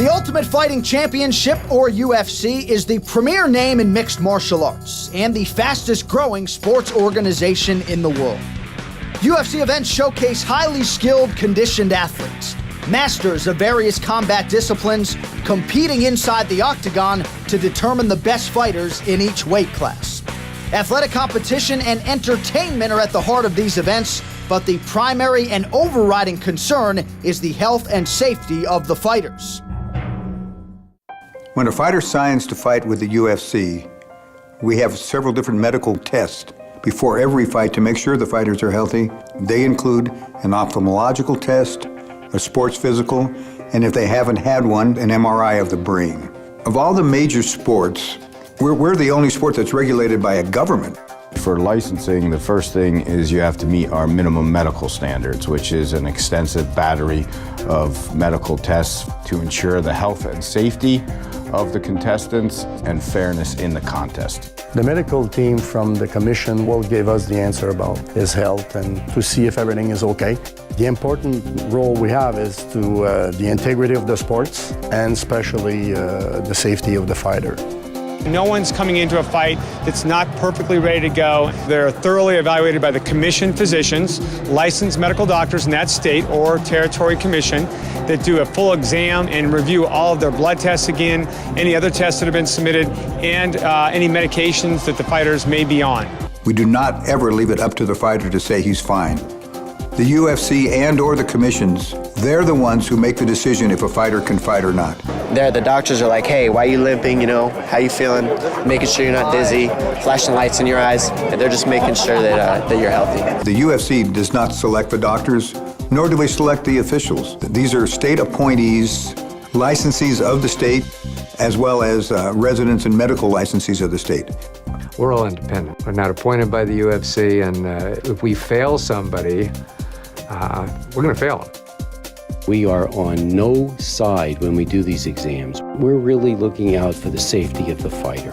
The Ultimate Fighting Championship, or UFC, is the premier name in mixed martial arts and the fastest growing sports organization in the world. UFC events showcase highly skilled, conditioned athletes, masters of various combat disciplines, competing inside the octagon to determine the best fighters in each weight class. Athletic competition and entertainment are at the heart of these events, but the primary and overriding concern is the health and safety of the fighters. When a fighter signs to fight with the UFC, we have several different medical tests before every fight to make sure the fighters are healthy. They include an ophthalmological test, a sports physical, and if they haven't had one, an MRI of the brain. Of all the major sports, we're the only sport that's regulated by a government. For licensing, the first thing is you have to meet our minimum medical standards, which is an extensive battery of medical tests to ensure the health and safety of the contestants and fairness in the contest. The medical team from the commission will give us the answer about his health and to see if everything is okay. The important role we have is to the integrity of the sports and especially the safety of the fighter. No one's coming into a fight that's not perfectly ready to go. They're thoroughly evaluated by the commission physicians, licensed medical doctors in that state or territory commission that do a full exam and review all of their blood tests again, any other tests that have been submitted, and any medications that the fighters may be on. We do not ever leave it up to the fighter to say he's fine. The UFC and/or the commissions, they're the ones who make the decision if a fighter can fight or not. There, the doctors are like, hey, why are you limping, how you feeling? Making sure you're not dizzy, flashing lights in your eyes, and they're just making sure that you're healthy. The UFC does not select the doctors, nor do we select the officials. These are state appointees, licensees of the state, as well as residents and medical licensees of the state. We're all independent. We're not appointed by the UFC, and if we fail somebody, we're going to fail them. We are on no side when we do these exams. We're really looking out for the safety of the fighter.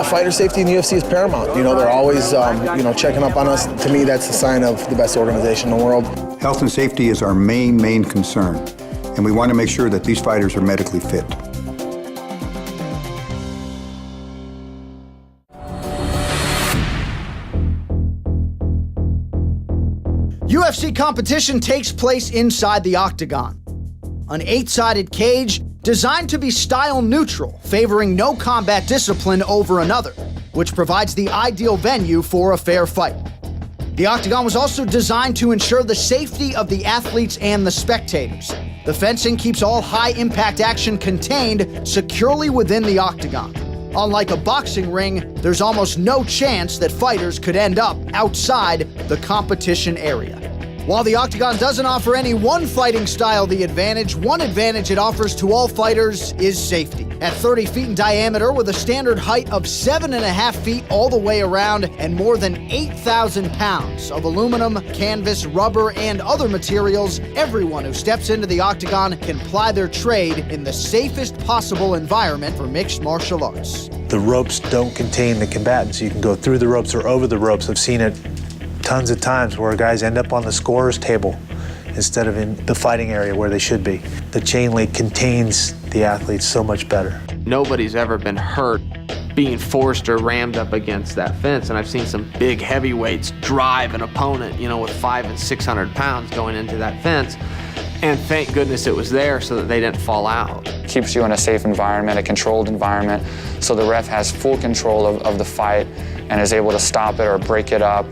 Fighter safety in the UFC is paramount. They're always, checking up on us. To me, that's the sign of the best organization in the world. Health and safety is our main concern, and we want to make sure that these fighters are medically fit. UFC competition takes place inside the octagon. An 8-sided cage designed to be style neutral, favoring no combat discipline over another, which provides the ideal venue for a fair fight. The octagon was also designed to ensure the safety of the athletes and the spectators. The fencing keeps all high-impact action contained securely within the octagon. Unlike a boxing ring, there's almost no chance that fighters could end up outside the competition area. While the octagon doesn't offer any one fighting style the advantage, one advantage it offers to all fighters is safety. At 30 feet in diameter with a standard height of 7.5 feet all the way around and more than 8,000 pounds of aluminum, canvas, rubber, and other materials, everyone who steps into the octagon can ply their trade in the safest possible environment for mixed martial arts. The ropes don't contain the combatants. You can go through the ropes or over the ropes. I've seen it tons of times where guys end up on the scorer's table instead of in the fighting area where they should be. The chain link contains the athletes so much better. Nobody's ever been hurt being forced or rammed up against that fence, and I've seen some big heavyweights drive an opponent, with 500 and 600 pounds going into that fence, and thank goodness it was there so that they didn't fall out. Keeps you in a safe environment, a controlled environment, so the ref has full control of the fight and is able to stop it or break it up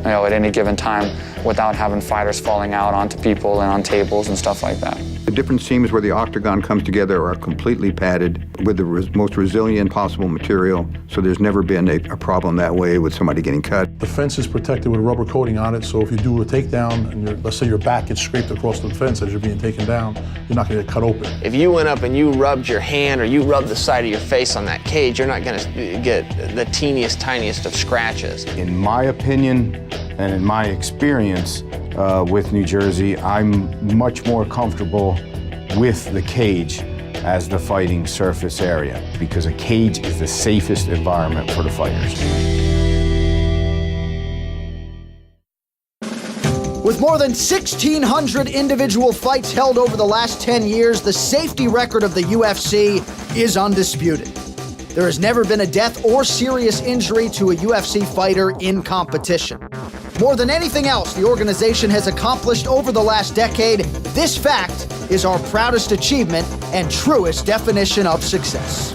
at any given time without having fighters falling out onto people and on tables and stuff like that. The different seams where the octagon comes together are completely padded with the most resilient possible material, so there's never been a problem that way with somebody getting cut. The fence is protected with a rubber coating on it, so if you do a takedown and let's say your back gets scraped across the fence as you're being taken down, you're not going to get cut open. If you went up and you rubbed your hand or you rubbed the side of your face on that cage, you're not going to get the tiniest of scratches. In my opinion and in my experience with New Jersey, I'm much more comfortable with the cage as the fighting surface area because a cage is the safest environment for the fighters. With more than 1,600 individual fights held over the last 10 years, the safety record of the UFC is undisputed. There has never been a death or serious injury to a UFC fighter in competition. More than anything else the organization has accomplished over the last decade, this fact is our proudest achievement and truest definition of success.